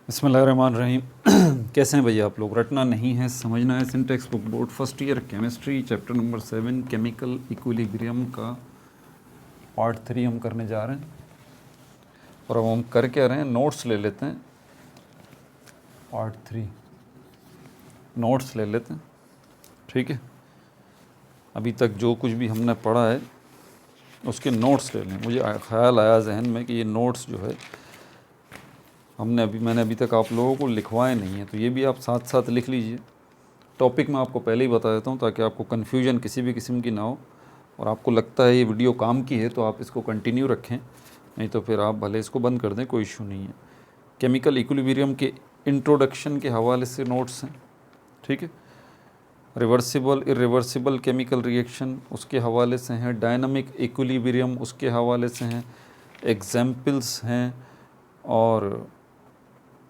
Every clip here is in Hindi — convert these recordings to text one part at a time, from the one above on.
बिस्मिल्लाहिर्रहमानिर्रहीम। कैसे हैं भैया आप लोग? रटना नहीं है, समझना है। Syntax book board first year chemistry chapter number 7 chemical equilibrium का पार्ट 3 हम करने जा रहे हैं। और अब हम कर क्या रहे हैं, नोट्स ले लेते हैं। पार्ट 3 नोट्स ले लेते हैं, ठीक है। अभी तक जो कुछ भी हमने पढ़ा है उसके नोट्स ले लें। मुझे ख्याल आया जहन में कि ये नोट्स जो है मैंने अभी तक आप लोगों को लिखवाए नहीं है, तो ये भी आप साथ साथ लिख लीजिए। टॉपिक मैं आपको पहले ही बता देता हूँ ताकि आपको कन्फ्यूजन किसी भी किस्म की ना हो, और आपको लगता है ये वीडियो काम की है तो आप इसको कंटिन्यू रखें, नहीं तो फिर आप भले इसको बंद कर दें, कोई इशू नहीं है। केमिकल इक्विलिब्रियम के इंट्रोडक्शन के हवाले से नोट्स हैं, ठीक है। रिवर्सिबल इरिवर्सिबल केमिकल रिएक्शन उसके हवाले से हैं। डायनामिक इक्विलिब्रियम उसके हवाले से हैं। एग्जाम्पल्स हैं। और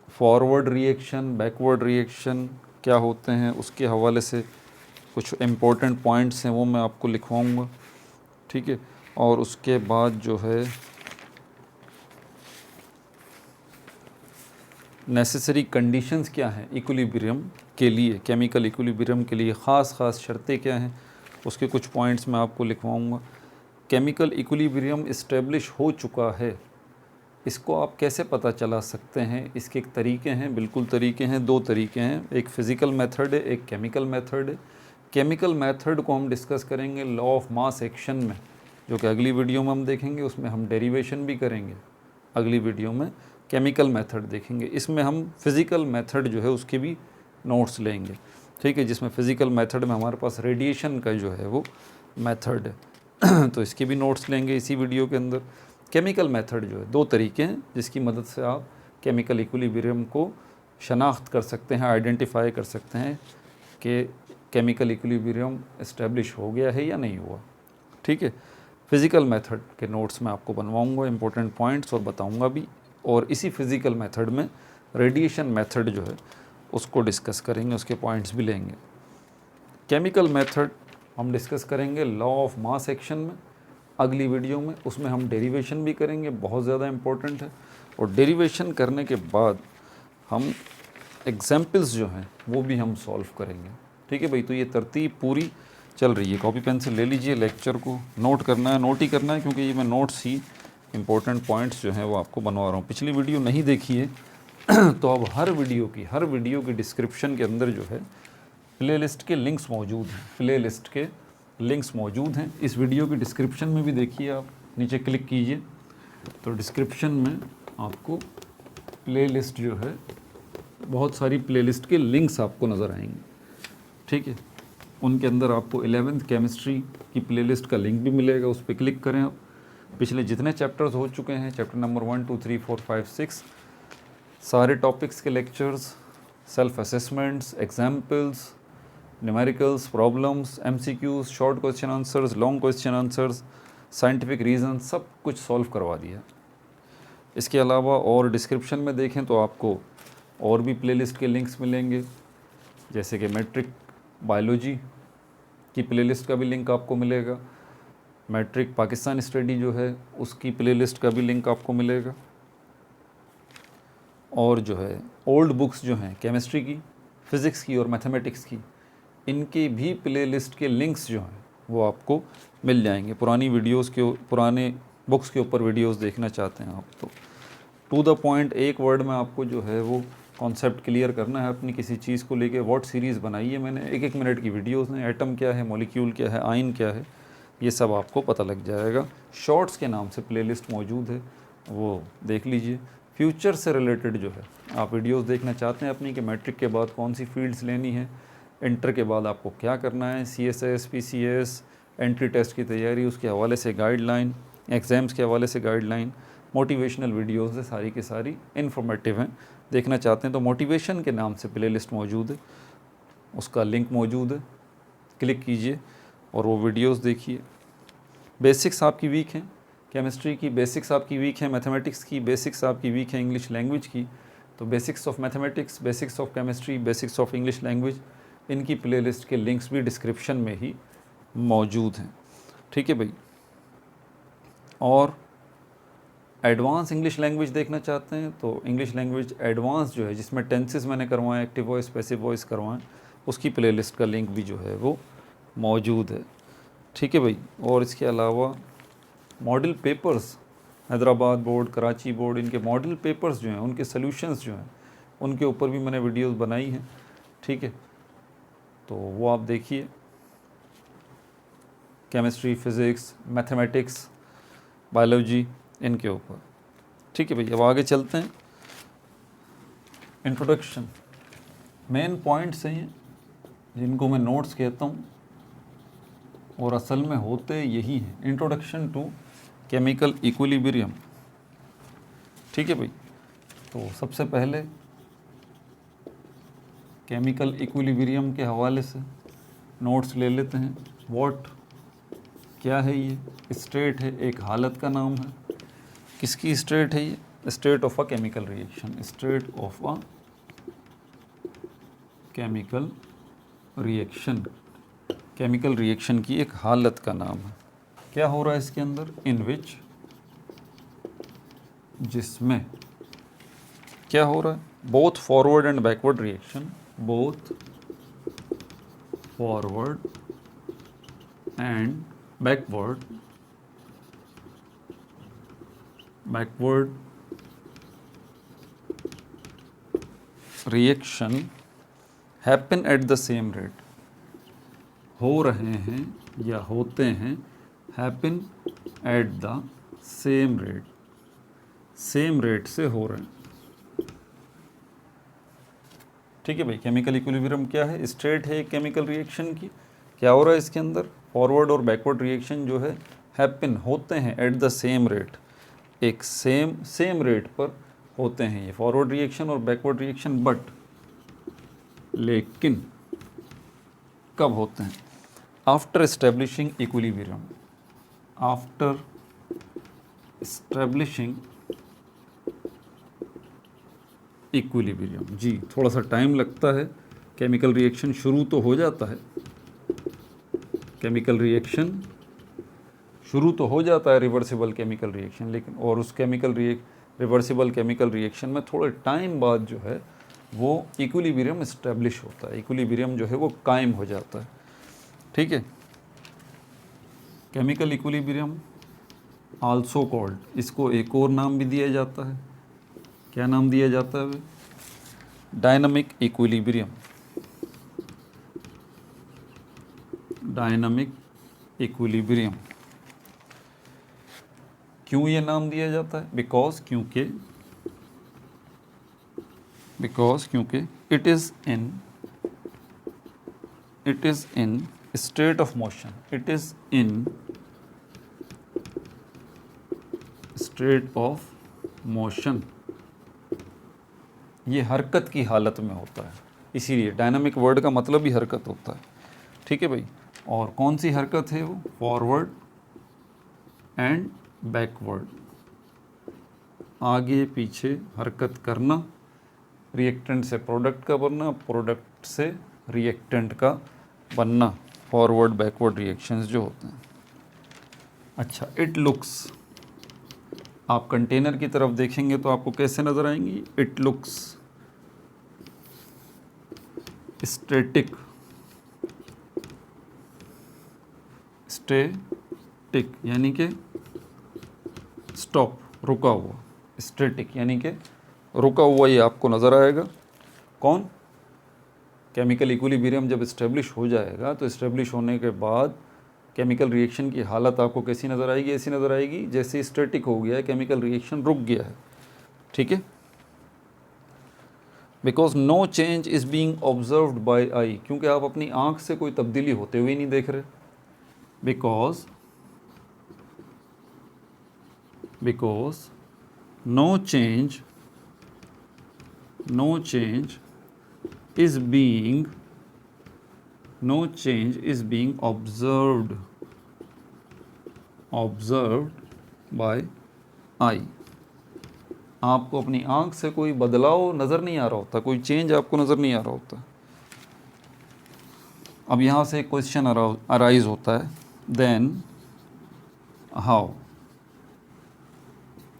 फॉरवर्ड रिएक्शन, बैकवर्ड रिएक्शन क्या होते हैं उसके हवाले से कुछ इम्पोर्टेंट पॉइंट्स हैं, वो मैं आपको लिखवाऊँगा, ठीक है। और उसके बाद जो है नेसेसरी कंडीशंस क्या हैं इक्विलिब्रियम के लिए, केमिकल इक्विलिब्रियम के लिए ख़ास शर्तें क्या हैं, उसके कुछ पॉइंट्स मैं आपको लिखवाऊँगा। केमिकल इक्विलिब्रियम इस्टेब्लिश हो चुका है, इसको आप कैसे पता चला सकते हैं? इसके एक तरीके हैं, बिल्कुल तरीके हैं, दो तरीके हैं। एक फ़िज़िकल मेथड है, एक केमिकल मेथड है। केमिकल मेथड को हम डिस्कस करेंगे लॉ ऑफ मास एक्शन में, जो कि अगली वीडियो में हम देखेंगे। उसमें हम डेरिवेशन भी करेंगे। अगली वीडियो में केमिकल मेथड देखेंगे। इसमें हम फ़िज़िकल मेथड जो है उसके भी नोट्स लेंगे, ठीक है, जिसमें फ़िज़िकल मेथड में हमारे पास रेडिएशन का जो है वो मेथड है तो इसके भी नोट्स लेंगे इसी वीडियो के अंदर। केमिकल मेथड जो है, दो तरीके हैं जिसकी मदद से आप केमिकल इक्विलिब्रियम को शनाख्त कर सकते हैं, आइडेंटिफाई कर सकते हैं कि केमिकल इक्विलिब्रियम इस्टेब्लिश हो गया है या नहीं हुआ, ठीक है। फ़िज़िकल मेथड के नोट्स मैं आपको बनवाऊंगा, इंपॉर्टेंट पॉइंट्स और बताऊंगा भी। और इसी फ़िज़िकल मेथड में रेडिएशन मेथड जो है उसको डिस्कस करेंगे, उसके पॉइंट्स भी लेंगे। केमिकल मेथड हम डिस्कस करेंगे लॉ ऑफ मास एक्शन में अगली वीडियो में। उसमें हम डेरिवेशन भी करेंगे, बहुत ज़्यादा इम्पोर्टेंट है। और डेरिवेशन करने के बाद हम एग्जाम्पल्स जो हैं वो भी हम सॉल्व करेंगे, ठीक है भाई। तो ये तरतीब पूरी चल रही है। कॉपी पेंसिल ले लीजिए, लेक्चर को नोट करना है, नोट ही करना है, क्योंकि ये मैं नोट्स ही इंपॉर्टेंट पॉइंट्स जो हैं वो आपको बनवा रहा हूँ। पिछली वीडियो नहीं देखी है तो अब हर वीडियो की डिस्क्रिप्शन के अंदर जो है प्लेलिस्ट के लिंक्स मौजूद हैं, प्लेलिस्ट के लिंक्स मौजूद हैं। इस वीडियो की डिस्क्रिप्शन में भी देखिए, आप नीचे क्लिक कीजिए तो डिस्क्रिप्शन में आपको प्लेलिस्ट जो है, बहुत सारी प्लेलिस्ट के लिंक्स आपको नज़र आएंगे, ठीक है। उनके अंदर आपको 11th केमिस्ट्री की प्लेलिस्ट का लिंक भी मिलेगा, उस पर क्लिक करें आप। पिछले जितने चैप्टर्स हो चुके हैं, चैप्टर नंबर 1, 2, 3, 4, 5, 6, सारे टॉपिक्स के lectures, self assessments, examples, numericals, problems, MCQs, short question answers, long question answers, scientific reason, सब कुछ सॉल्व करवा दिया। इसके अलावा और डिस्क्रिप्शन में देखें तो आपको और भी प्लेलिस्ट के लिंक्स मिलेंगे, जैसे कि मैट्रिक बायोलॉजी की प्लेलिस्ट का भी लिंक आपको मिलेगा। मैट्रिक पाकिस्तान स्टडी जो है उसकी प्लेलिस्ट का भी लिंक आपको मिलेगा। और जो है ओल्ड बुक्स जो हैं केमिस्ट्री की, फ़िज़िक्स की और मैथमेटिक्स की, इनकी भी प्लेलिस्ट के लिंक्स जो हैं वो आपको मिल जाएंगे। पुरानी वीडियोस के, पुराने बुक्स के ऊपर वीडियोस देखना चाहते हैं आप तो टू द पॉइंट, एक वर्ड में आपको जो है वो कॉन्सेप्ट क्लियर करना है अपनी किसी चीज़ को लेके। व्हाट सीरीज़ बनाई है मैंने, 1-1 मिनट की वीडियोस हैं। एटम क्या है, मॉलिक्यूल क्या है, आयन क्या है, ये सब आपको पता लग जाएगा। शॉर्ट्स के नाम से प्लेलिस्ट मौजूद है, वो देख लीजिए। फ्यूचर से रिलेटेड जो है आप वीडियोस देखना चाहते हैं अपनी, कि मैट्रिक के बाद कौन सी फील्ड्स लेनी है, इंटर के बाद आपको क्या करना है, CSS, PCS, एंट्री टेस्ट की तैयारी, उसके हवाले से गाइडलाइन, एग्ज़ाम्स के हवाले से गाइडलाइन, मोटिवेशनल वीडियोस है, सारी की सारी इन्फॉर्मेटिव हैं। देखना चाहते हैं तो मोटिवेशन के नाम से प्लेलिस्ट मौजूद है, उसका लिंक मौजूद है, क्लिक कीजिए और वो वीडियोस देखिए। बेसिक्स आपकी वीक हैं, केमिस्ट्री की बेसिक्स आपकी वीक है, मैथमेटिक्स की बेसिक्स आपकी वीक है, इंग्लिश लैंग्वेज की तो basics of mathematics, basics of chemistry, basics of English language, इनकी प्लेलिस्ट के लिंक्स भी डिस्क्रिप्शन में ही मौजूद हैं, ठीक है भाई। और एडवांस इंग्लिश लैंग्वेज देखना चाहते हैं तो इंग्लिश लैंग्वेज एडवांस जो है, जिसमें टेंसेस मैंने करवाएं, एक्टिव वॉइस, पैसिव वॉइस करवाएं, उसकी प्लेलिस्ट का लिंक भी जो है वो मौजूद है। ठीक है भाई। और इसके अलावा model papers, Hyderabad board, Karachi board, इनके मॉडल पेपर्स जो हैं, उनके सॉल्यूशंस जो हैं, उनके ऊपर भी मैंने वीडियोस बनाई हैं। ठीक है, तो वो आप देखिए, केमिस्ट्री, फिज़िक्स, मैथमेटिक्स, बायोलॉजी, इनके ऊपर। ठीक है भाई, अब आगे चलते हैं। इंट्रोडक्शन, मेन पॉइंट्स हैं जिनको मैं नोट्स कहता हूँ और असल में होते यही हैं। Introduction to chemical equilibrium. ठीक है भाई, तो सबसे पहले केमिकल इक्विलिब्रियम के हवाले से नोट्स ले लेते हैं। व्हाट, क्या है ये? स्टेट है, एक हालत का नाम है। किसकी स्टेट है ये? State of a chemical reaction. State of a chemical reaction, chemical reaction की एक हालत का नाम है। क्या हो रहा है इसके अंदर? इन विच, जिसमें क्या हो रहा है? Both forward and backward reaction, both forward and backward reaction happen at the same rate, हो रहे हैं या होते हैं, happen at the same rate, same rate से हो रहे हैं। ठीक है भाई, केमिकल इक्विलिब्रियम क्या है? स्टेट है केमिकल रिएक्शन की। क्या हो रहा है इसके अंदर? फॉरवर्ड और बैकवर्ड रिएक्शन जो है हैपन, होते हैं, एट द सेम रेट, एक सेम रेट पर होते हैं ये फॉरवर्ड रिएक्शन और बैकवर्ड रिएक्शन। बट, लेकिन कब होते हैं? After establishing equilibrium, after establishing equilibrium. जी, थोड़ा सा टाइम लगता है, केमिकल रिएक्शन शुरू तो हो जाता है, केमिकल रिएक्शन शुरू तो हो जाता है, रिवर्सिबल केमिकल रिएक्शन, लेकिन और उस रिवर्सिबल केमिकल रिएक्शन में थोड़े टाइम बाद जो है वो इक्विलिब्रियम इस्टेब्लिश होता है, इक्विलिब्रियम जो है वो कायम हो जाता है। ठीक है, केमिकल इक्विलिब्रियम आल्सो कॉल्ड, इसको एक और नाम भी दिया जाता है। क्या नाम दिया जाता है? Dynamic equilibrium, dynamic equilibrium. क्यों ये नाम दिया जाता है? बिकॉज क्योंकि it is in state of motion, it is in state of motion, ये हरकत की हालत में होता है, इसीलिए डायनामिक वर्ड का मतलब ही हरकत होता है। ठीक है भाई, और कौन सी हरकत है वो? फॉरवर्ड एंड बैकवर्ड, आगे पीछे हरकत करना, रिएक्टेंट से प्रोडक्ट का बनना, प्रोडक्ट से रिएक्टेंट का बनना, फॉरवर्ड बैकवर्ड रिएक्शंस जो होते हैं। अच्छा, इट लुक्स, आप कंटेनर की तरफ देखेंगे तो आपको कैसे नज़र आएंगी? इट लुक्स स्टैटिक, स्टैटिक यानी कि स्टॉप, रुका हुआ, स्टैटिक यानी कि रुका हुआ, ये आपको नज़र आएगा। कौन? केमिकल इक्विलिब्रियम जब इस्टेब्लिश हो जाएगा तो इस्टेब्लिश होने के बाद केमिकल रिएक्शन की हालत आपको कैसी नज़र आएगी? ऐसी नज़र आएगी जैसे स्टैटिक हो गया है, केमिकल रिएक्शन रुक गया है। ठीक है, because no change is being observed by eye, क्योंकि आप अपनी आँख से कोई तब्दीली होते हुए नहीं देख रहे। Because no change is being observed by eye, आपको अपनी आँख से कोई बदलाव नज़र नहीं आ रहा होता, कोई चेंज आपको नज़र नहीं आ रहा होता। अब यहाँ से एक क्वेश्चन अराइज होता है, देन हाउ,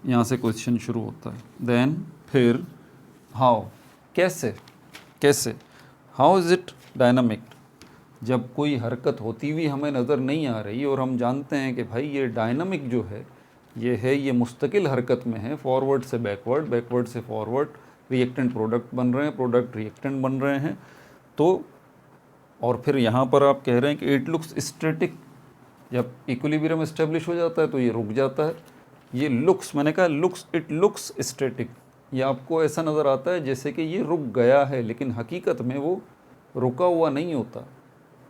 यहाँ से क्वेश्चन शुरू होता है। देन फिर हाउ, कैसे, कैसे, हाउ इज़ इट डायनामिक, जब कोई हरकत होती हुई हमें नज़र नहीं आ रही और हम जानते हैं कि भाई ये डायनामिक जो है ये मुस्तकिल हरकत में है, फॉरवर्ड से बैकवर्ड, बैकवर्ड से फॉरवर्ड, रिएक्टेंट प्रोडक्ट बन रहे हैं, प्रोडक्ट रिएक्टेंट बन रहे हैं। तो और फिर यहाँ पर आप कह रहे हैं कि इट लुक्स स्टैटिक, जब इक्विलिब्रियम एस्टेब्लिश हो जाता है तो ये रुक जाता है। ये लुक्स, मैंने कहा लुक्स, इट लुक्स स्टैटिक, ये आपको ऐसा नज़र आता है जैसे कि ये रुक गया है, लेकिन हकीकत में वो रुका हुआ नहीं होता,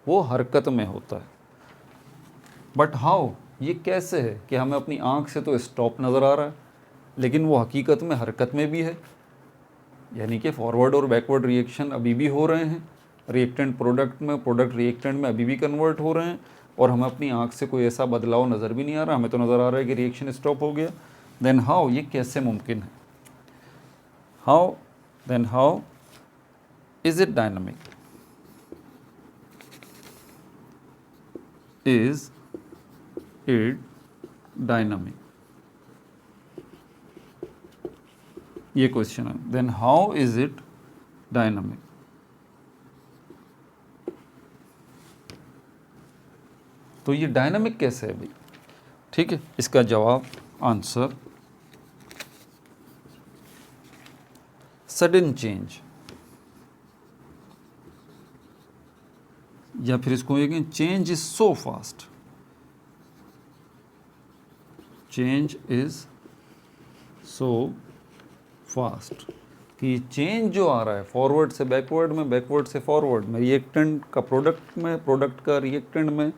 वो हरकत में होता है। बट हाउ, ये कैसे है कि हमें अपनी आँख से तो स्टॉप नज़र आ रहा है, लेकिन वो हकीकत में हरकत में भी है, यानी कि फॉरवर्ड और बैकवर्ड रिएक्शन अभी भी हो रहे हैं, रिएक्टेंट प्रोडक्ट में, प्रोडक्ट रिएक्टेंट में अभी भी कन्वर्ट हो रहे हैं, और हमें अपनी आँख से कोई ऐसा बदलाव नज़र भी नहीं आ रहा, हमें तो नज़र आ रहा है कि रिएक्शन स्टॉप हो गया। देन हाउ, ये कैसे मुमकिन है, how, then how is it dynamic, is it dynamic, ये क्वेश्चन है। Then how is it dynamic, तो ये डायनामिक कैसे है भाई, ठीक है। इसका जवाब, आंसर, सडन चेंज, या फिर इसको कहेंगे change is so fast, change is so fast, कि चेंज जो आ रहा है फॉरवर्ड से बैकवर्ड में, बैकवर्ड से फॉरवर्ड में, रिएक्टेंट का प्रोडक्ट में, प्रोडक्ट का रिएक्टेंट में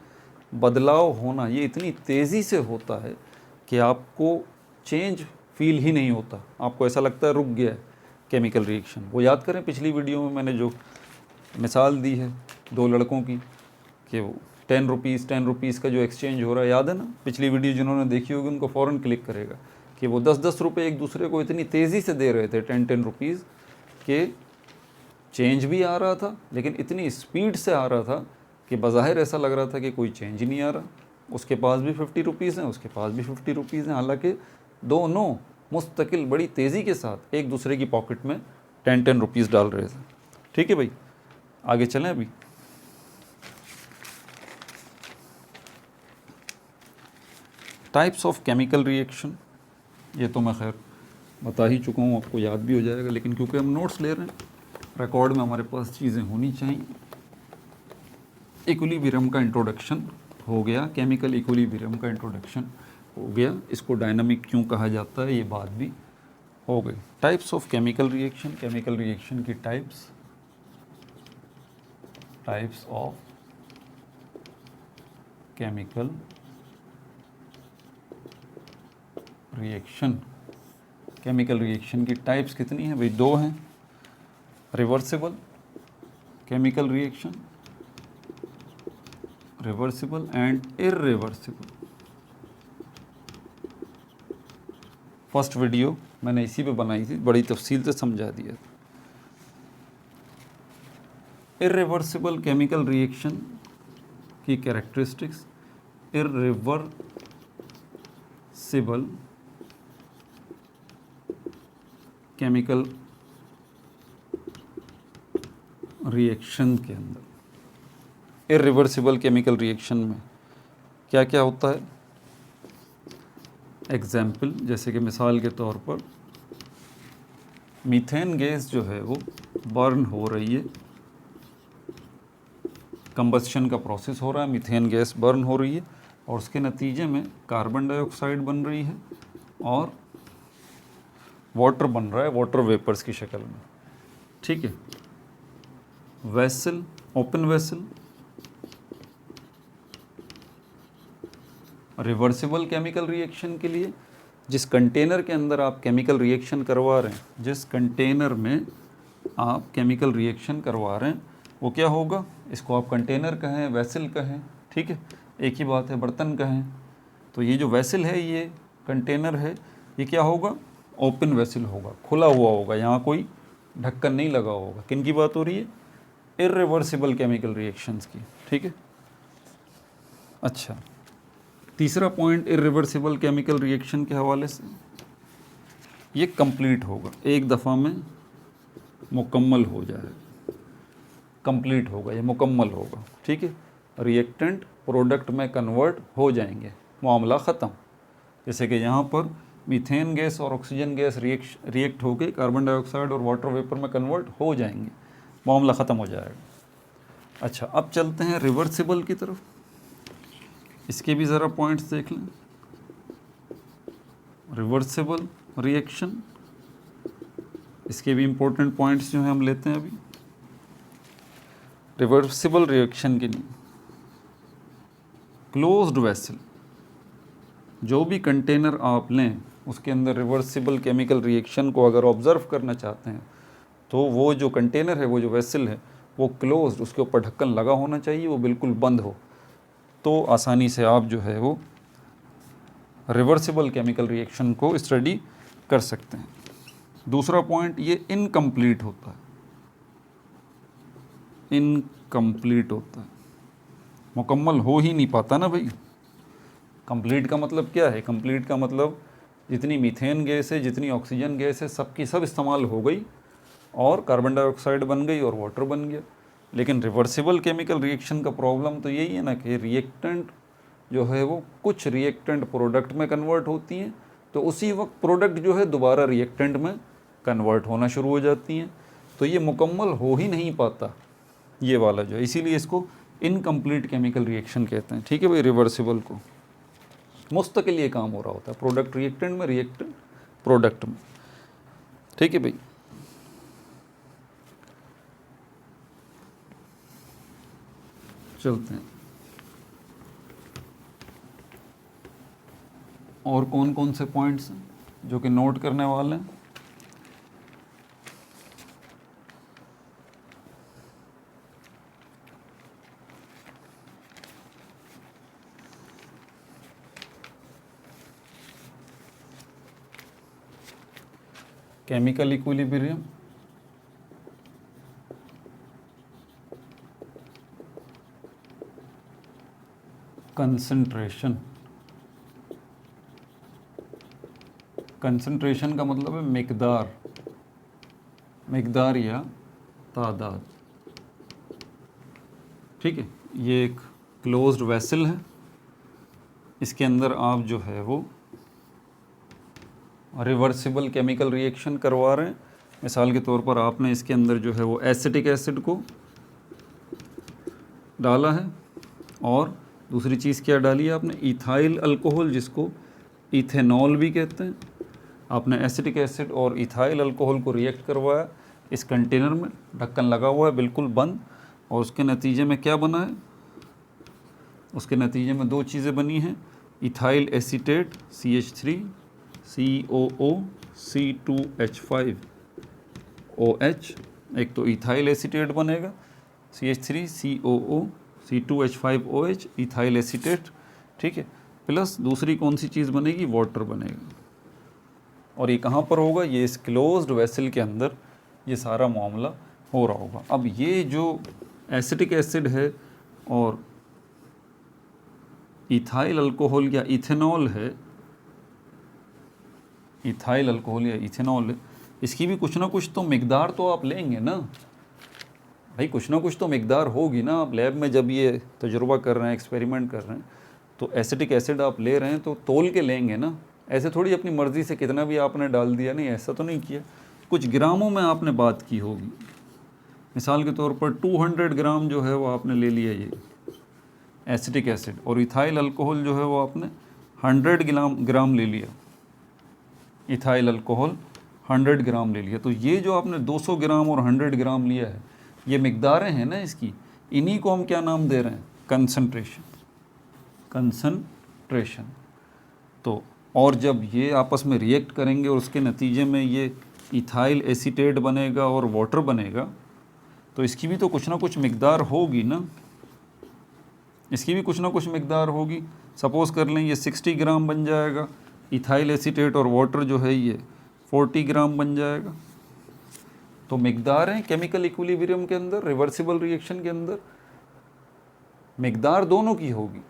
बदलाव होना, ये इतनी तेज़ी से होता है कि आपको चेंज फील ही नहीं होता, आपको ऐसा लगता है रुक गया है केमिकल रिएक्शन। वो याद करें पिछली वीडियो में मैंने जो मिसाल दी है दो लड़कों की, कि वो 10 रुपीज़ का जो एक्सचेंज हो रहा है, याद है ना, पिछली वीडियो जिन्होंने देखी होगी उनको फ़ौरन क्लिक करेगा कि वो 10 रुपये एक दूसरे को इतनी तेज़ी से दे रहे थे, 10 रुपीज़ के, चेंज भी आ रहा था लेकिन इतनी स्पीड से आ रहा था कि बज़ाहिर ऐसा लग रहा था कि कोई चेंज ही नहीं आ रहा, उसके पास भी 50 रुपीज़ हैं, उसके पास भी 50 रुपीज़ हैं, हालांकि दोनों मुस्तकिल बड़ी तेज़ी के साथ एक दूसरे की पॉकेट में 10 रुपीज़ डाल रहे थे। ठीक है भाई, आगे चलें। अभी टाइप्स ऑफ केमिकल रिएक्शन, ये तो मैं खैर बता ही चुका हूँ, आपको याद भी हो जाएगा, लेकिन क्योंकि हम नोट्स ले रहे हैं, रिकॉर्ड में हमारे पास चीज़ें होनी चाहिए। इक्विलिब्रियम का इंट्रोडक्शन हो गया, केमिकल इक्विलिब्रियम का इंट्रोडक्शन हो गया, इसको डायनामिक क्यों कहा जाता है ये बात भी हो गई। Types of chemical reaction, chemical reaction की types, types of chemical reaction, chemical reaction की टाइप्स कितनी हैं भाई? दो हैं, reversible chemical reaction, reversible and irreversible. First video मैंने इसी पे बनाई थी, बड़ी तफसील से समझा दिया। इर्रिवर्सिबल केमिकल रिएक्शन की कैरेक्टरिस्टिक्स, इर्रिवर्सिबल केमिकल रिएक्शन के अंदर, इर्रिवर्सिबल केमिकल रिएक्शन में क्या क्या होता है? एग्जाम्पल, जैसे कि मिसाल के तौर पर मीथेन गैस जो है वो बर्न हो रही है, कंबस्शन का प्रोसेस हो रहा है, मीथेन गैस बर्न हो रही है और उसके नतीजे में कार्बन डाइऑक्साइड बन रही है और वाटर बन रहा है, वाटर वेपर्स की शक्ल में। ठीक है, vessel, open vessel, reversible chemical reaction के लिए जिस कंटेनर के अंदर आप केमिकल रिएक्शन करवा रहे हैं, जिस कंटेनर में आप केमिकल रिएक्शन करवा रहे हैं वो क्या होगा? इसको आप कंटेनर कहें, वेसल कहें, ठीक है, एक ही बात है, बर्तन कहें। तो ये जो वेसल है, ये कंटेनर है, ये क्या होगा? ओपन वेसल होगा, खुला हुआ होगा, यहाँ कोई ढक्कन नहीं लगा होगा। किन की बात हो रही है? इर्रिवर्सिबल केमिकल रिएक्शंस की। ठीक है, अच्छा, तीसरा पॉइंट इर्रिवर्सिबल केमिकल रिएक्शन के हवाले से, ये कंप्लीट होगा, एक दफ़ा में मुकम्मल हो जाएगा, कंप्लीट होगा, ये मुकम्मल होगा, ठीक है। रिएक्टेंट प्रोडक्ट में कन्वर्ट हो जाएंगे, मामला ख़त्म। जैसे कि यहाँ पर मीथेन गैस और ऑक्सीजन गैस रिएक्ट होकर कार्बन डाइऑक्साइड और वाटर वेपर में कन्वर्ट हो जाएंगे, मामला ख़त्म हो जाएगा। अच्छा, अब चलते हैं रिवर्सिबल की तरफ, इसके भी ज़रा पॉइंट्स देख लें। रिवर्सिबल रिएक्शन, इसके भी इम्पोर्टेंट पॉइंट्स जो हैं हम लेते हैं अभी। रिवर्सिबल रिएक्शन के लिए क्लोज्ड वेसल, जो भी कंटेनर आप लें उसके अंदर रिवर्सिबल केमिकल रिएक्शन को अगर ऑब्ज़र्व करना चाहते हैं तो वो जो कंटेनर है, वो जो वेसल है, वो क्लोज्ड, उसके ऊपर ढक्कन लगा होना चाहिए, वो बिल्कुल बंद हो, तो आसानी से आप जो है वो रिवर्सिबल केमिकल रिएक्शन को स्टडी कर सकते हैं। दूसरा पॉइंट, ये इनकम्प्लीट होता है, इनकम्प्लीट होता है, मुकम्मल हो ही नहीं पाता ना भाई। कंप्लीट का मतलब क्या है? कंप्लीट का मतलब जितनी मीथेन गैस है, जितनी ऑक्सीजन गैस है, सबकी सब इस्तेमाल हो गई और कार्बन डाइऑक्साइड बन गई और वाटर बन गया। लेकिन रिवर्सिबल केमिकल रिएक्शन का प्रॉब्लम तो यही है ना कि रिएक्टेंट जो है वो कुछ रिएक्टेंट प्रोडक्ट में कन्वर्ट होती हैं, तो उसी वक्त प्रोडक्ट जो है दोबारा रिएक्टेंट में कन्वर्ट होना शुरू हो जाती हैं, तो ये मुकम्मल हो ही नहीं पाता ये वाला जो है, इसीलिए इसको इनकम्प्लीट केमिकल रिएक्शन कहते हैं, ठीक है भाई। रिवर्सिबल को मुस्तकिल ये काम हो रहा होता है, प्रोडक्ट रिएक्टेंट में, रिएक्टेंट प्रोडक्ट में, ठीक है भाई। चलते हैं, और कौन कौन से पॉइंट्स हैं जो कि नोट करने वाले हैं। केमिकल इक्विलिब्रियम, कंसंट्रेशन, कंसंट्रेशन का मतलब है मिकदार, मिकदार या तादाद, ठीक है। ये एक क्लोज्ड वेसल है, इसके अंदर आप जो है वो रिवर्सिबल केमिकल रिएक्शन करवा रहे हैं। मिसाल के तौर पर आपने इसके अंदर जो है वो एसिटिक एसिड को डाला है, और दूसरी चीज़ क्या डाली है आपने? इथाइल अल्कोहल, जिसको इथेनॉल भी कहते हैं। आपने एसिटिक एसिड और इथाइल अल्कोहल को रिएक्ट करवाया इस कंटेनर में, ढक्कन लगा हुआ है बिल्कुल बंद, और उसके नतीजे में क्या बना है? उसके नतीजे में दो चीज़ें बनी हैं, ethyl acetate CH3 COO C2H5OH, एक तो इथाइल एसीटेट बनेगा CH3 COO C2H5OH, ethyl acetate, ठीक है, प्लस दूसरी कौन सी चीज़ बनेगी? वाटर बनेगा। और ये कहाँ पर होगा? ये इस क्लोज्ड वेसल के अंदर ये सारा मामला हो रहा होगा। अब ये जो एसिटिक एसिड है और इथाइल अल्कोहल या इथेनॉल है, इथाइल अल्कोहल या इथेनॉल है, इसकी भी कुछ ना कुछ तो मिकदार तो आप लेंगे ना भाई, कुछ ना कुछ तो मिकदार होगी ना। आप लैब में जब ये तजुर्बा कर रहे हैं, एक्सपेरिमेंट कर रहे हैं, तो एसिटिक एसिड आप ले रहे हैं तो तोल के लेंगे ना, ऐसे थोड़ी अपनी मर्ज़ी से कितना भी आपने डाल दिया, नहीं, ऐसा तो नहीं किया। कुछ ग्रामों में आपने बात की होगी, मिसाल के तौर पर 200 ग्राम जो है वो आपने ले लिया ये एसिटिक एसिड, और इथाइल अल्कोहल जो है वो आपने 100 ग्राम ले लिया, इथाइल अल्कोहल 100 ग्राम ले लिया। तो ये जो आपने 200 ग्राम और 100 ग्राम लिया है, ये मिकदारें हैं ना इसकी, इन्हीं को हम क्या नाम दे रहे हैं? Concentration, concentration. तो और जब ये आपस में रिएक्ट करेंगे और उसके नतीजे में ये इथाइल एसीटेट बनेगा और वाटर बनेगा, तो इसकी भी तो कुछ ना कुछ मिकदार होगी ना, इसकी भी कुछ ना कुछ मिकदार होगी। सपोज़ कर लें ये 60 ग्राम बन जाएगा, इथाइल एसीटेट और वाटर जो है ये 40 ग्राम बन जाएगा। तो मिकदार है केमिकल इक्विलिब्रियम के अंदर, रिवर्सिबल रिएक्शन के अंदर मिकदार दोनों की होगी।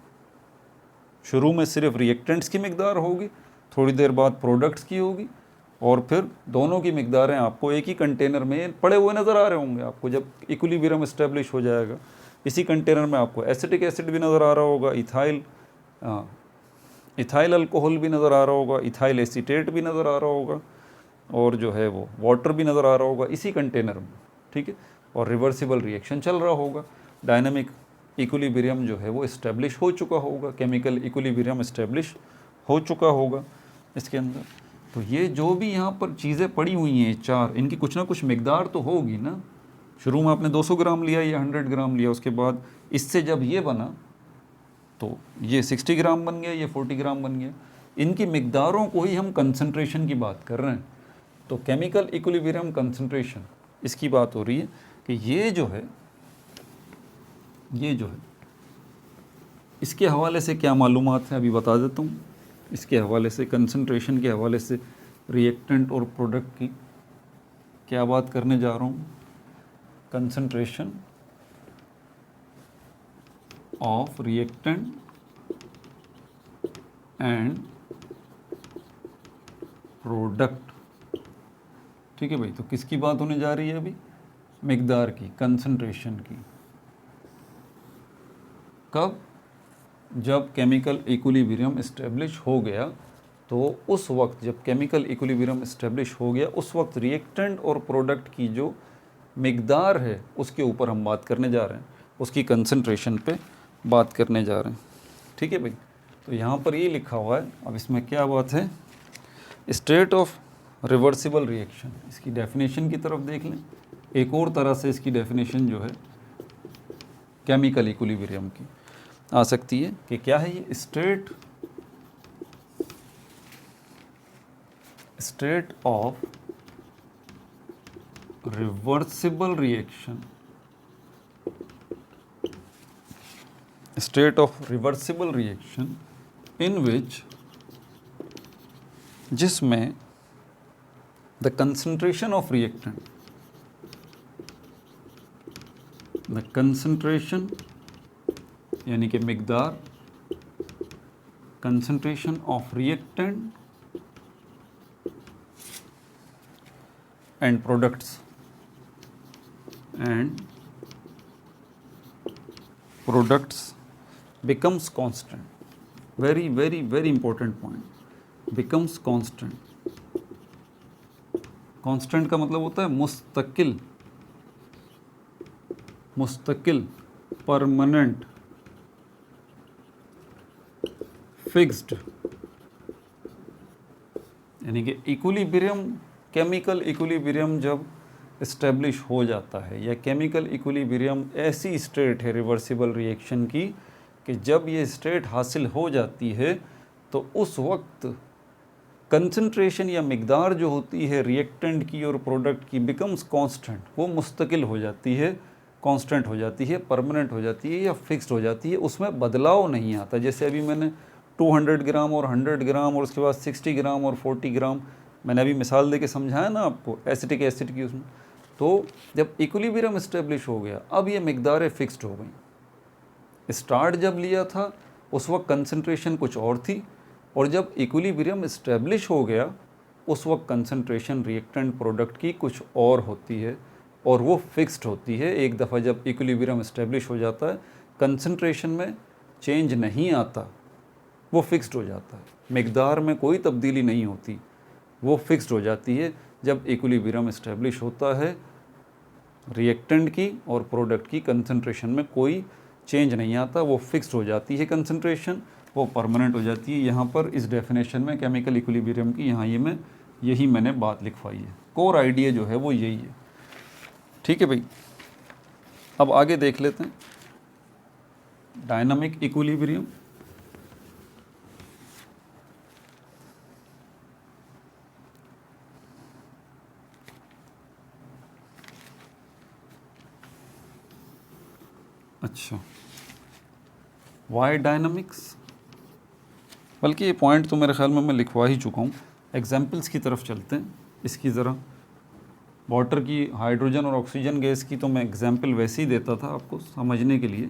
शुरू में सिर्फ रिएक्टेंट्स की मिकदार होगी, थोड़ी देर बाद प्रोडक्ट्स की होगी, और फिर दोनों की मिकदारें आपको एक ही कंटेनर में पड़े हुए नज़र आ रहे होंगे। आपको जब इक्विलिब्रियम इस्टेब्लिश हो जाएगा, इसी कंटेनर में आपको एसिटिक एसिड भी नज़र आ रहा होगा, इथाइल अल्कोहल भी नज़र आ रहा होगा, इथाइल एसीटेट भी नज़र आ रहा होगा, और जो है वो वाटर भी नज़र आ रहा होगा इसी कंटेनर में, ठीक है। और रिवर्सिबल रिएक्शन चल रहा होगा, डायनामिक इक्विलिब्रियम जो है वो इस्टेब्लिश हो चुका होगा, केमिकल इक्विलिब्रियम इस्टेब्लिश हो चुका होगा इसके अंदर। तो ये जो भी यहाँ पर चीज़ें पड़ी हुई हैं चार, इनकी कुछ ना कुछ मिकदार तो होगी ना। शुरू में आपने 200 ग्राम लिया या 100 ग्राम लिया, उसके बाद इससे जब ये बना तो ये 60 ग्राम बन गया, ये 40 ग्राम बन गया। इनकी मिकदारों को ही हम कंसंट्रेशन की बात कर रहे हैं। तो केमिकल इक्विलिब्रियम कंसंट्रेशन, इसकी बात हो रही है कि ये जो है इसके हवाले से क्या मालूमात है अभी बता देता हूँ। इसके हवाले से, कंसंट्रेशन के हवाले से, रिएक्टेंट और प्रोडक्ट की क्या बात करने जा रहा हूँ। Concentration of reactant and product, ठीक है भाई। तो किसकी बात होने जा रही है अभी? मिकदार की, कंसंट्रेशन की। कब? जब केमिकल इक्विलिब्रियम इस्टेब्लिश हो गया, तो उस वक्त जब केमिकल इक्विलिब्रियम इस्टेब्लिश हो गया, उस वक्त रिएक्टेंट और प्रोडक्ट की जो मिकदार है उसके ऊपर हम बात करने जा रहे हैं, उसकी कंसंट्रेशन पे बात करने जा रहे हैं, ठीक है भाई। तो यहाँ पर ये लिखा हुआ है, अब इसमें क्या बात है, स्टेट ऑफ रिवर्सिबल रिएक्शन। इसकी डेफिनेशन की तरफ देख लें। एक और तरह से इसकी डेफिनेशन जो है केमिकल इक्विलिब्रियम की आ सकती है कि क्या है ये, state of reversible reaction, state of reversible reaction in which, जिसमें the concentration of reactant, the concentration यानी कि मिकदार, concentration of reactant and products becomes constant. very very very important point, becomes constant. constant का मतलब होता है मुस्तकिल, परमानेंट, फिक्स्ड। यानी कि इक्विलिब्रियम, केमिकल इक्विलिब्रियम जब इस्टेब्लिश हो जाता है, या केमिकल इक्विलिब्रियम ऐसी स्टेट है रिवर्सिबल रिएक्शन की कि जब ये स्टेट हासिल हो जाती है तो उस वक्त कंसंट्रेशन या मिकदार जो होती है रिएक्टेंट की और प्रोडक्ट की बिकम्स कांस्टेंट, वो मुस्तकिल हो जाती है, कांस्टेंट हो जाती है, परमानेंट हो जाती है या फिक्स्ड हो जाती है, उसमें बदलाव नहीं आता। जैसे अभी मैंने 200 ग्राम और 100 ग्राम और उसके बाद 60 ग्राम और 40 ग्राम मैंने अभी मिसाल दे के समझाया ना आपको एसिटिक एसिड की उसमें। तो जब इक्विलिब्रियम इस्टेब्लिश हो गया, अब ये मिकदारें फिक्स्ड हो गई। स्टार्ट जब लिया था उस वक्त कंसंट्रेशन कुछ और थी, और जब इक्विलिब्रियम इस्टेब्लिश हो गया उस वक्त कंसंट्रेशन रिएक्टेंट प्रोडक्ट की कुछ और होती है, और वो फिक्स्ड होती है। एक दफ़ा जब इक्विलिब्रियम इस्टेब्लिश हो जाता है, कंसंट्रेशन में चेंज नहीं आता, वो फिक्स्ड हो जाता है, मिकदार में कोई तब्दीली नहीं होती, वो फिक्स्ड हो जाती है। जब इक्विलिब्रियम इस्टेब्लिश होता है, रिएक्टेंट की और प्रोडक्ट की कंसंट्रेशन में कोई चेंज नहीं आता, वो फिक्स्ड हो जाती है कंसंट्रेशन, वो परमानेंट हो जाती है। यहाँ पर इस डेफिनेशन में केमिकल इक्विलिब्रियम की यहाँ यही मैंने बात लिखवाई है। कोर आइडिया जो है वो यही है, ठीक है भाई। अब आगे देख लेते हैं डायनामिक इक्विलिब्रियम। अच्छा, वाई डायनामिक्स, बल्कि ये पॉइंट तो मेरे ख्याल में मैं लिखवा ही चुका हूँ। एग्जाम्पल्स की तरफ चलते हैं इसकी ज़रा। वाटर की, हाइड्रोजन और ऑक्सीजन गैस की तो मैं एग्जाम्पल वैसे ही देता था आपको समझने के लिए,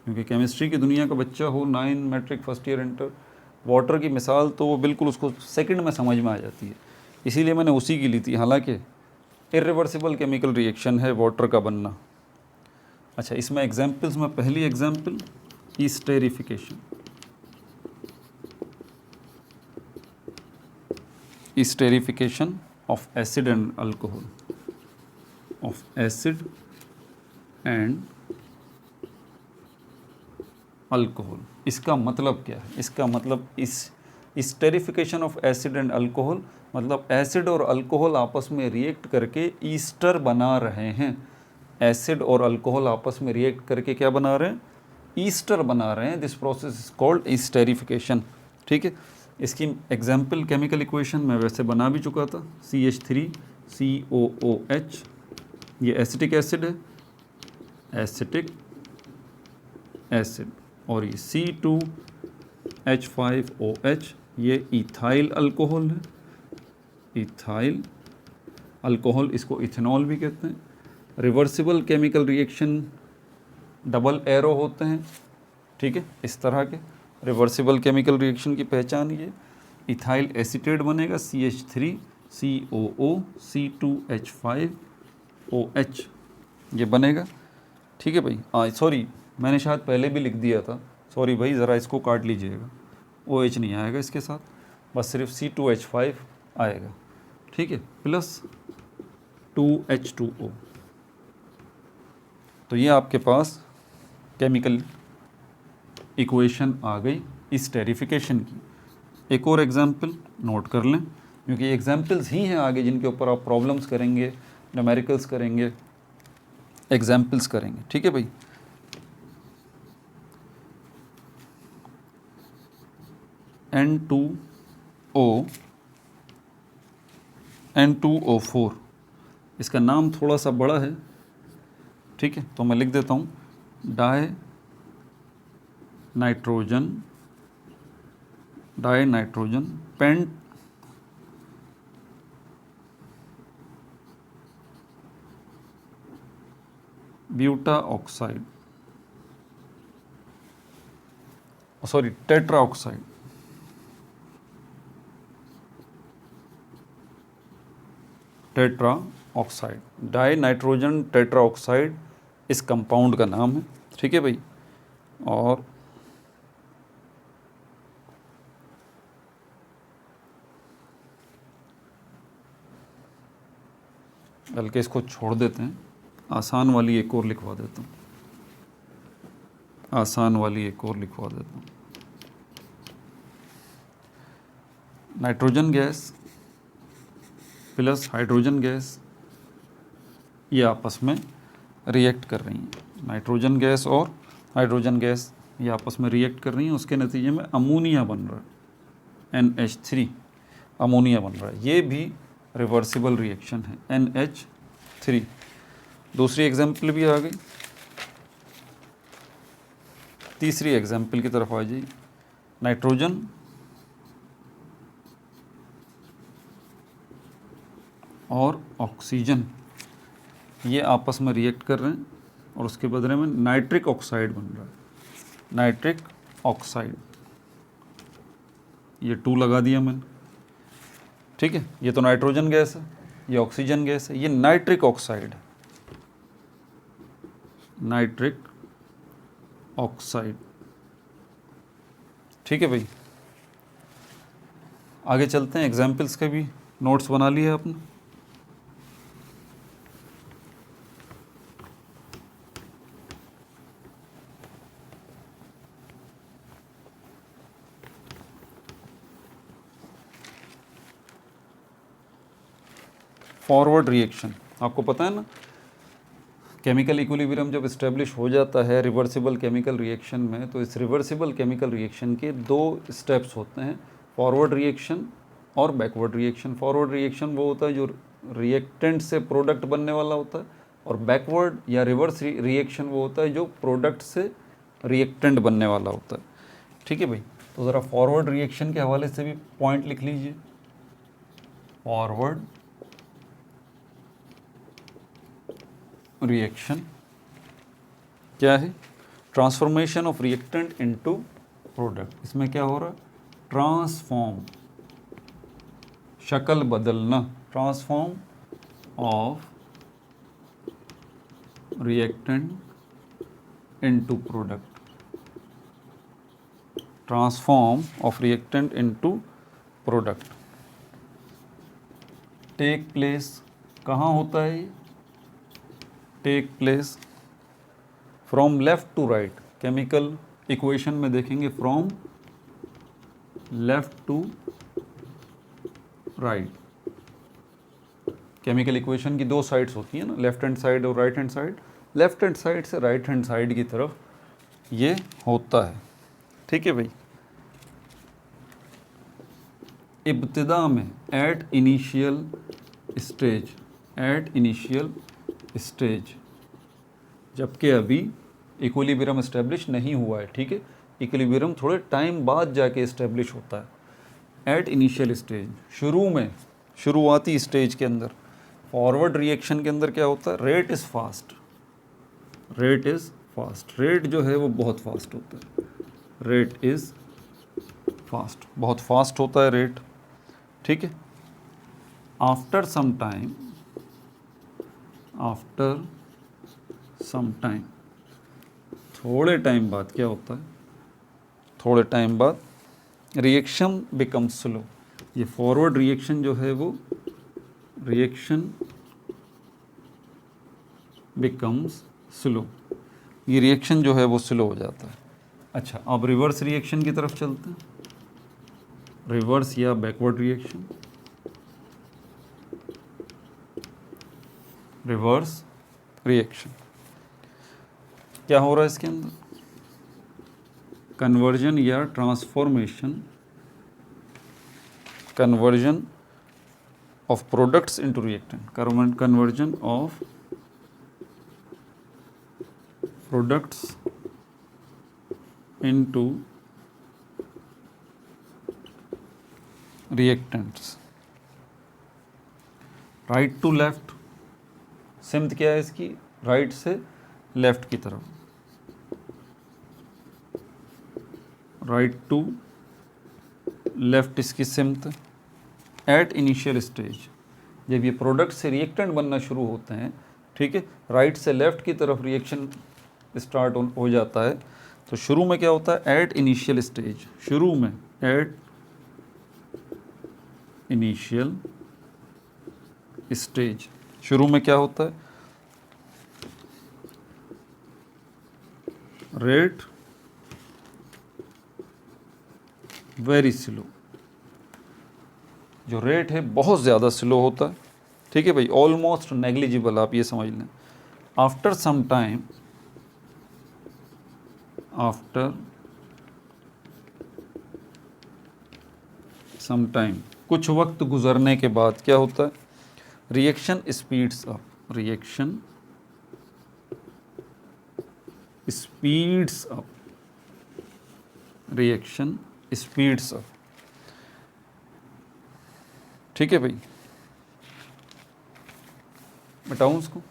क्योंकि केमिस्ट्री की दुनिया का बच्चा हो, 9 matric first year inter, water की मिसाल तो वो बिल्कुल उसको सेकंड में समझ में आ जाती है। इसीलिए मैंने उसी की ली थी, हालांकि इरिवर्सिबल केमिकल रिएक्शन है वाटर का बनना। अच्छा, इसमें एग्जाम्पल्स में पहली example esterification. Esterification of acid and alcohol, of acid and alcohol. इसका मतलब क्या है? इसका मतलब esterification of acid and alcohol मतलब एसिड और अल्कोहल आपस में रिएक्ट करके ईस्टर बना रहे हैं। एसिड और अल्कोहल आपस में रिएक्ट करके क्या बना रहे हैं? ईस्टर बना रहे हैं। This process is called esterification. ठीक है, इसकी एग्जाम्पल केमिकल इक्वेशन मैं वैसे बना भी चुका था, CH3COOH, ये एसिटिक एसिड है, एसिटिक एसिड, और ये C2H5OH ये इथाइल अल्कोहल है, इथाइल अल्कोहल, इसको इथेनॉल भी कहते हैं। Reversible chemical reaction double arrow होते हैं, ठीक है, इस तरह के रिवर्सिबल केमिकल रिएक्शन की पहचान ये। इथाइल एसीटेट बनेगा CH3COO C2H5OH ये बनेगा। ठीक है भाई, सॉरी मैंने शायद पहले भी लिख दिया था, सॉरी भाई, ज़रा इसको काट लीजिएगा, OH नहीं आएगा इसके साथ, बस सिर्फ C2H5 आएगा। ठीक है, प्लस 2H2O। तो ये आपके पास केमिकल इक्वेशन आ गई ईस्टेरिफिकेशन की। एक और एग्जाम्पल नोट कर लें, क्योंकि एग्जाम्पल्स ही हैं आगे जिनके ऊपर आप प्रॉब्लम्स करेंगे, न्यूमेरिकल्स करेंगे, एग्जाम्पल्स करेंगे। ठीक है भाई, N2O4, इसका नाम थोड़ा सा बड़ा है, ठीक है, तो मैं लिख देता हूँ di nitrogen pent buta oxide, sorry tetra oxide, tetra oxide, di nitrogen tetra oxide इस कंपाउंड का नाम है। ठीक है भाई, और बल्कि इसको छोड़ देते हैं, आसान वाली एक और लिखवा देता हूँ, आसान वाली एक और लिखवा देता हूँ। Nitrogen gas plus hydrogen gas ये आपस में रिएक्ट कर रही हैं। नाइट्रोजन गैस और हाइड्रोजन गैस ये आपस में रिएक्ट कर रही हैं, उसके नतीजे में अमोनिया बन रहा है, NH3 अमोनिया बन रहा है। ये भी रिवर्सिबल रिएक्शन है, NH3। दूसरी एग्जाम्पल भी आ गई, तीसरी एग्जाम्पल की तरफ आ जाइए। नाइट्रोजन और ऑक्सीजन ये आपस में रिएक्ट कर रहे हैं और उसके बदले में नाइट्रिक ऑक्साइड बन रहा है, नाइट्रिक ऑक्साइड, ये 2 लगा दिया मैंने। ठीक है, ये तो नाइट्रोजन गैस है, ये ऑक्सीजन गैस है, ये नाइट्रिक ऑक्साइड है, नाइट्रिक ऑक्साइड। ठीक है भाई, आगे चलते हैं, एग्जाम्पल्स के भी नोट्स बना लिए आपने। फॉरवर्ड रिएक्शन, आपको पता है ना, केमिकल इक्विलिब्रियम जब इस्टेब्लिश हो जाता है रिवर्सिबल केमिकल रिएक्शन में, तो इस रिवर्सिबल केमिकल रिएक्शन के 2 स्टेप्स होते हैं, फॉरवर्ड रिएक्शन और बैकवर्ड रिएक्शन। फॉरवर्ड रिएक्शन वो होता है जो रिएक्टेंट से प्रोडक्ट बनने वाला होता है, और बैकवर्ड या रिवर्स रिएक्शन वो होता है जो प्रोडक्ट से रिएक्टेंट बनने वाला होता है। ठीक है भाई, तो ज़रा फॉरवर्ड रिएक्शन के हवाले से भी पॉइंट लिख लीजिए। फॉरवर्ड रिएक्शन क्या है? Transformation of reactant into product. इसमें क्या हो रहा है? ट्रांसफॉर्म शक्ल बदलना, transform of reactant into product, transform of reactant into product take place कहाँ होता है? Take place from left to right. Chemical equation में देखेंगे from left to right. Chemical equation की दो साइड्स होती हैं ना, लेफ्ट हैंड साइड और right hand side. Left hand side से राइट हैंड साइड की तरफ ये होता है, ठीक है भाई। इब्तिदा में at initial stage, at initial stage, जबकि अभी इक्विलिब्रियम इस्टेब्लिश नहीं हुआ है, ठीक है। इक्विलिब्रियम थोड़े टाइम बाद जाके इस्टेब्लिश होता है। एट इनिशियल स्टेज, शुरू में, शुरुआती स्टेज के अंदर, फॉरवर्ड रिएक्शन के अंदर क्या होता है? Rate is fast, rate is fast. Rate जो है वो बहुत फास्ट होता है, रेट इज़ फास्ट, बहुत फास्ट होता है रेट, ठीक है। After some time, after some time, थोड़े टाइम बाद क्या होता है? थोड़े टाइम बाद रिएक्शन बिकम स्लो। ये फॉरवर्ड रिएक्शन जो है वो रिएक्शन बिकम्स स्लो, ये रिएक्शन जो है वो स्लो हो जाता है। अच्छा, अब रिवर्स रिएक्शन की तरफ चलते हैं। रिवर्स या बैकवर्ड रिएक्शन, रिवर्स रिएक्शन क्या हो रहा है इसके अंदर? कन्वर्जन या transformation, conversion of products into reactant, conversion of products into reactants. Right to left, सिम्त क्या है इसकी? राइट से लेफ्ट की तरफ, राइट टू लेफ्ट इसकी सिम्त। एट इनिशियल स्टेज, जब ये प्रोडक्ट से रिएक्टेंट बनना शुरू होते हैं, ठीक है, राइट से लेफ्ट की तरफ रिएक्शन स्टार्ट हो जाता है, तो शुरू में क्या होता है? एट इनिशियल स्टेज, शुरू में, एट इनिशियल स्टेज, शुरू में क्या होता है? रेट वेरी स्लो, जो रेट है बहुत ज़्यादा स्लो होता है, ठीक है भाई, ऑलमोस्ट नेग्लिजिबल, आप ये समझ लें। After some time, after some time, कुछ वक्त गुजरने के बाद क्या होता है? Reaction speeds up, reaction speeds up, reaction speeds up, ठीक है भाई। बताऊं उसको?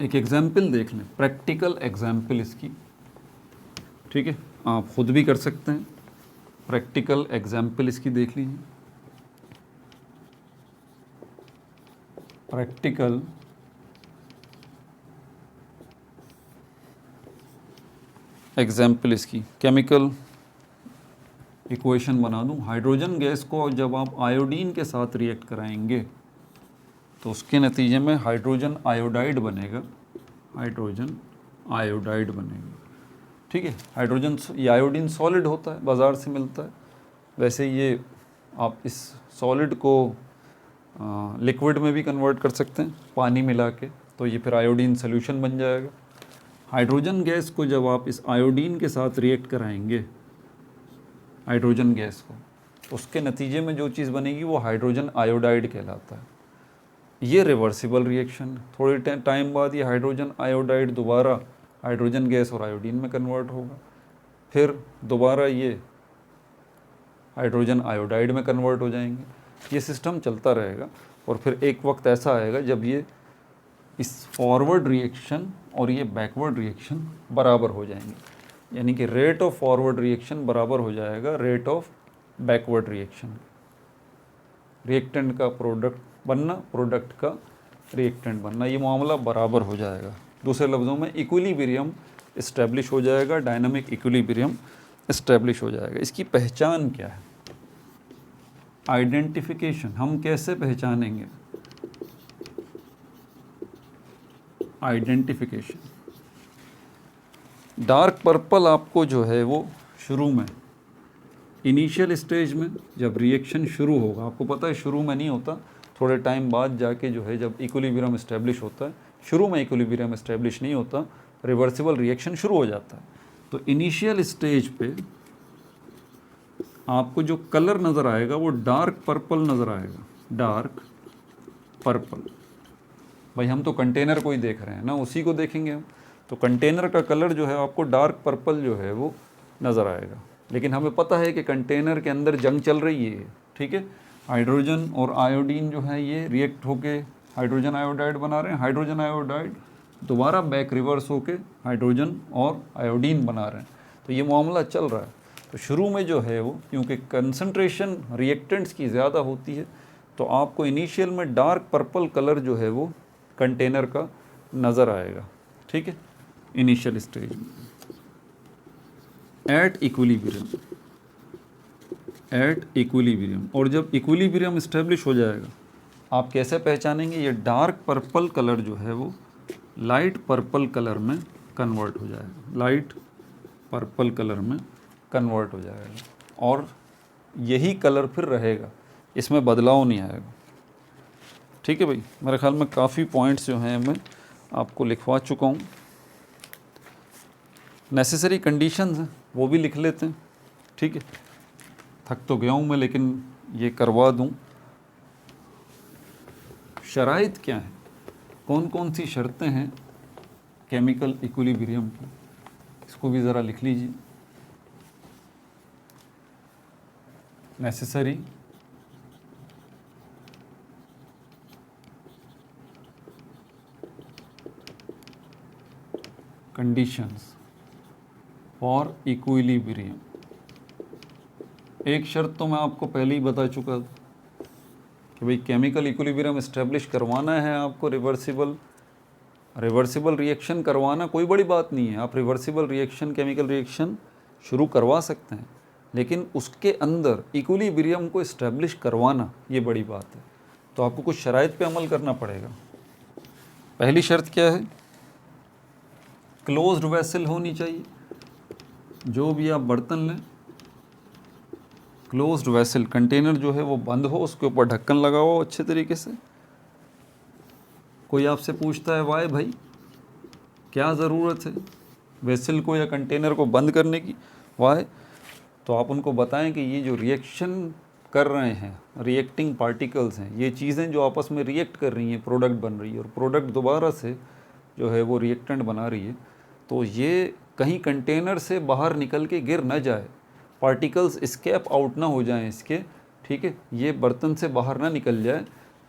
एक एग्जाम्पल देख लें, प्रैक्टिकल एग्जाम्पल इसकी, ठीक है, आप खुद भी कर सकते हैं। प्रैक्टिकल एग्जाम्पल इसकी देख लीजिए। प्रैक्टिकल एग्जाम्पल इसकी, केमिकल इक्वेशन बना दूं। हाइड्रोजन गैस को जब आप आयोडीन के साथ रिएक्ट कराएंगे तो उसके नतीजे में हाइड्रोजन आयोडाइड बनेगा, हाइड्रोजन आयोडाइड बनेगा, ठीक है। हाइड्रोजन, ये आयोडीन सॉलिड होता है, बाज़ार से मिलता है। वैसे ये आप इस सॉलिड को लिक्विड में भी कन्वर्ट कर सकते हैं पानी मिला के, तो ये फिर आयोडीन सोल्यूशन बन जाएगा। हाइड्रोजन गैस को जब आप इस आयोडीन के साथ रिएक्ट कराएंगे, हाइड्रोजन गैस को, उसके नतीजे में जो चीज़ बनेगी वो हाइड्रोजन आयोडाइड कहलाता है। ये रिवर्सिबल रिएक्शन, थोड़े टाइम बाद ये हाइड्रोजन आयोडाइड दोबारा हाइड्रोजन गैस और आयोडीन में कन्वर्ट होगा, फिर दोबारा ये हाइड्रोजन आयोडाइड में कन्वर्ट हो जाएंगे। ये सिस्टम चलता रहेगा और फिर एक वक्त ऐसा आएगा जब ये इस फॉरवर्ड रिएक्शन और ये बैकवर्ड रिएक्शन बराबर हो जाएंगे। यानी कि रेट ऑफ फॉरवर्ड रिएक्शन बराबर हो जाएगा rate of backward reaction. Reactant का प्रोडक्ट बनना, प्रोडक्ट का रिएक्टेंट बनना, ये मामला बराबर हो जाएगा। दूसरे लफ्ज़ों में इक्विलिब्रियम इस्टेब्लिश हो जाएगा, डायनामिक इक्विलिब्रियम इस्टेब्लिश हो जाएगा। इसकी पहचान क्या है? आइडेंटिफिकेशन। हम कैसे पहचानेंगे? आइडेंटिफिकेशन। डार्क पर्पल आपको जो है वो शुरू में, इनिशियल स्टेज में जब रिएक्शन शुरू होगा, आपको पता है शुरू में नहीं होता, थोड़े टाइम बाद जाके जो है जब इक्विलिब्रियम इस्टेब्लिश होता है, शुरू में इक्विलिब्रियम इस्टेब्लिश नहीं होता, रिवर्सिबल रिएक्शन शुरू हो जाता है। तो इनिशियल स्टेज पे आपको जो कलर नज़र आएगा वो डार्क पर्पल नज़र आएगा, डार्क पर्पल। भाई हम तो कंटेनर को ही देख रहे हैं ना, उसी को देखेंगे हम, तो कंटेनर का कलर जो है आपको डार्क पर्पल जो है वो नज़र आएगा। लेकिन हमें पता है कि कंटेनर के अंदर जंग चल रही है, ठीक है, हाइड्रोजन और आयोडीन जो है ये रिएक्ट होके हाइड्रोजन आयोडाइड बना रहे हैं, हाइड्रोजन आयोडाइड दोबारा बैक रिवर्स होके हाइड्रोजन और आयोडीन बना रहे हैं, तो ये मामला चल रहा है। तो शुरू में जो है वो क्योंकि कंसंट्रेशन रिएक्टेंट्स की ज़्यादा होती है, तो आपको इनिशियल में डार्क पर्पल कलर जो है वो कंटेनर का नज़र आएगा, ठीक है, इनिशियल स्टेज में। एट इक्विलिब्रियम, एट इक्विलिब्रियम, और जब इक्विलिब्रियम इस्टेब्लिश हो जाएगा, आप कैसे पहचानेंगे? ये डार्क पर्पल कलर जो है वो लाइट पर्पल कलर में कन्वर्ट हो जाएगा, लाइट पर्पल कलर में कन्वर्ट हो जाएगा, और यही कलर फिर रहेगा, इसमें बदलाव नहीं आएगा, ठीक है भाई। मेरे ख्याल में काफ़ी पॉइंट्स जो हैं मैं आपको लिखवा चुका हूँ। नेसेसरी कंडीशंस हैं वो भी लिख लेते हैं, ठीक है, थक तो गया हूँ मैं लेकिन ये करवा दूँ। शराइत क्या है, कौन कौन सी शर्तें हैं केमिकल इक्विलिब्रियम की, इसको भी ज़रा लिख लीजिए। Necessary conditions for equilibrium. एक शर्त तो मैं आपको पहले ही बता चुका था कि भाई केमिकल इक्विलिब्रियम इस्टेब्लिश करवाना है आपको, रिवर्सिबल रिएक्शन करवाना कोई बड़ी बात नहीं है, आप रिवर्सिबल रिएक्शन, केमिकल रिएक्शन शुरू करवा सकते हैं, लेकिन उसके अंदर इक्विलिब्रियम को इस्टेब्लिश करवाना ये बड़ी बात है। तो आपको कुछ शराइत पे अमल करना पड़ेगा। पहली शर्त क्या है? क्लोज्ड वेसल होनी चाहिए। जो भी आप बर्तन लें, क्लोज्ड वेसल, कंटेनर जो है वो बंद हो, उसके ऊपर ढक्कन लगा हो अच्छे तरीके से। कोई आपसे पूछता है वाई भाई क्या ज़रूरत है वेसल को या कंटेनर को बंद करने की, वाई, तो आप उनको बताएं कि ये जो रिएक्शन कर रहे हैं, रिएक्टिंग पार्टिकल्स हैं, ये चीज़ें जो आपस में रिएक्ट कर रही हैं, प्रोडक्ट बन रही है, और प्रोडक्ट दोबारा से जो है वो रिएक्टेंट बना रही है, तो ये कहीं कंटेनर से बाहर निकल के गिर ना जाए, पार्टिकल्स स्केप आउट ना हो जाएं इसके, ठीक है, ये बर्तन से बाहर ना निकल जाए,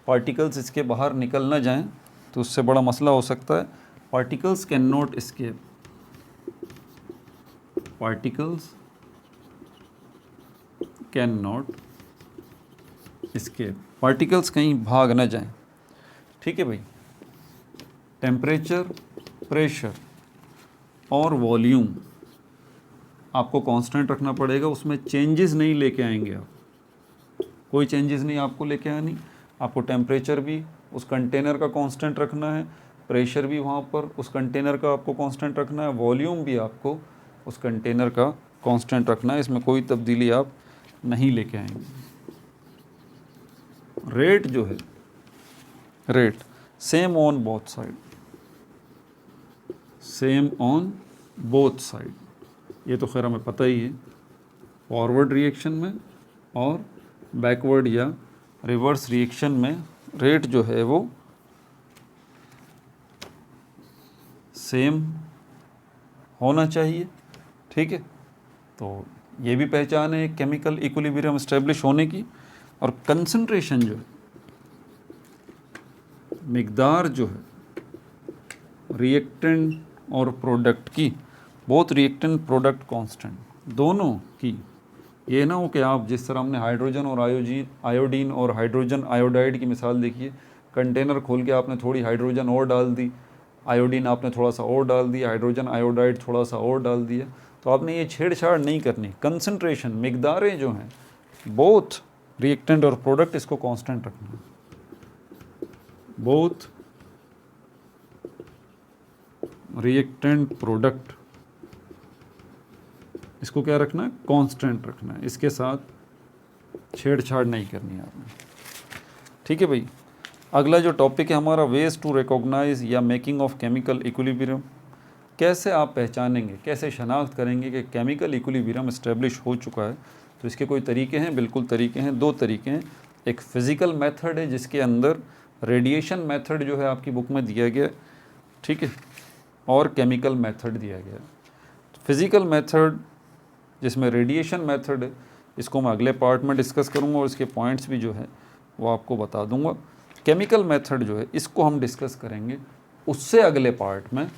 पार्टिकल्स इसके बाहर निकल ना जाएं, तो उससे बड़ा मसला हो सकता है। Particles can not escape, particles can not escape, particles कहीं भाग ना जाएं, ठीक है भाई। टेम्परेचर, प्रेशर और वॉल्यूम आपको कांस्टेंट रखना पड़ेगा, उसमें चेंजेस नहीं लेके आएंगे आप, कोई चेंजेस नहीं आपको लेके आनी। आपको टेम्परेचर भी उस कंटेनर का कांस्टेंट रखना है, प्रेशर भी वहाँ पर उस कंटेनर का आपको कांस्टेंट रखना है, वॉल्यूम भी आपको उस कंटेनर का कांस्टेंट रखना है, इसमें कोई तब्दीली आप नहीं लेके आएंगे। रेट जो है, rate same on both side, same on both side, ये तो खैर हमें पता ही है, फॉरवर्ड रिएक्शन में और बैकवर्ड या रिवर्स रिएक्शन में रेट जो है वो सेम होना चाहिए, ठीक है। तो ये भी पहचान है केमिकल इक्विलिब्रियम इस्टेब्लिश होने की। और कंसंट्रेशन जो है, मिकदार जो है रिएक्टेंट और प्रोडक्ट की, बोथ रिएक्टेंट प्रोडक्ट कांस्टेंट, दोनों की, ये ना हो कि आप जिस तरह हमने हाइड्रोजन और आयोडीन और हाइड्रोजन आयोडाइड की मिसाल देखिए, कंटेनर खोल के आपने थोड़ी हाइड्रोजन और डाल दी, आयोडीन आपने थोड़ा सा और डाल दिया, हाइड्रोजन आयोडाइड थोड़ा सा और डाल दिया, तो आपने ये छेड़छाड़ नहीं करनी। कंसंट्रेशन, मिकदारें जो हैं बोथ रिएक्टेंट और प्रोडक्ट, इसको कांस्टेंट रखना है। बोथ रिएक्टेंट प्रोडक्ट, इसको क्या रखना है, कांस्टेंट रखना है, इसके साथ छेड़छाड़ नहीं करनी है आपने। ठीक है भाई। अगला जो टॉपिक है हमारा, वेज टू रिकॉग्नाइज या मेकिंग ऑफ केमिकल इक्विलिब्रियम। कैसे आप पहचानेंगे, कैसे शनाख्त करेंगे कि केमिकल इक्विलिब्रियम इस्टेब्लिश हो चुका है। तो इसके कोई तरीके हैं, बिल्कुल तरीके हैं, दो तरीके हैं। एक फ़िज़िकल मेथड है जिसके अंदर रेडिएशन मेथड जो है आपकी बुक में दिया गया, ठीक है, और केमिकल मेथड दिया गया। फिज़िकल मेथड जिसमें रेडिएशन मेथड है, इसको मैं अगले पार्ट में डिस्कस करूँगा और इसके पॉइंट्स भी जो है वो आपको बता दूँगा। केमिकल मेथड जो है इसको हम डिस्कस करेंगे उससे अगले पार्ट में,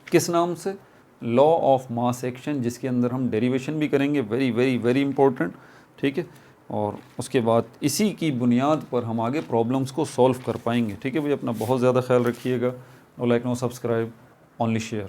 किस नाम से, लॉ ऑफ मास एक्शन, जिसके अंदर हम डेरिवेशन भी करेंगे, वेरी वेरी वेरी इंपॉर्टेंट। ठीक है, और उसके बाद इसी की बुनियाद पर हम आगे प्रॉब्लम्स को सॉल्व कर पाएंगे। ठीक है भाई, अपना बहुत ज़्यादा ख्याल रखिएगा। No like, no subscribe, only share.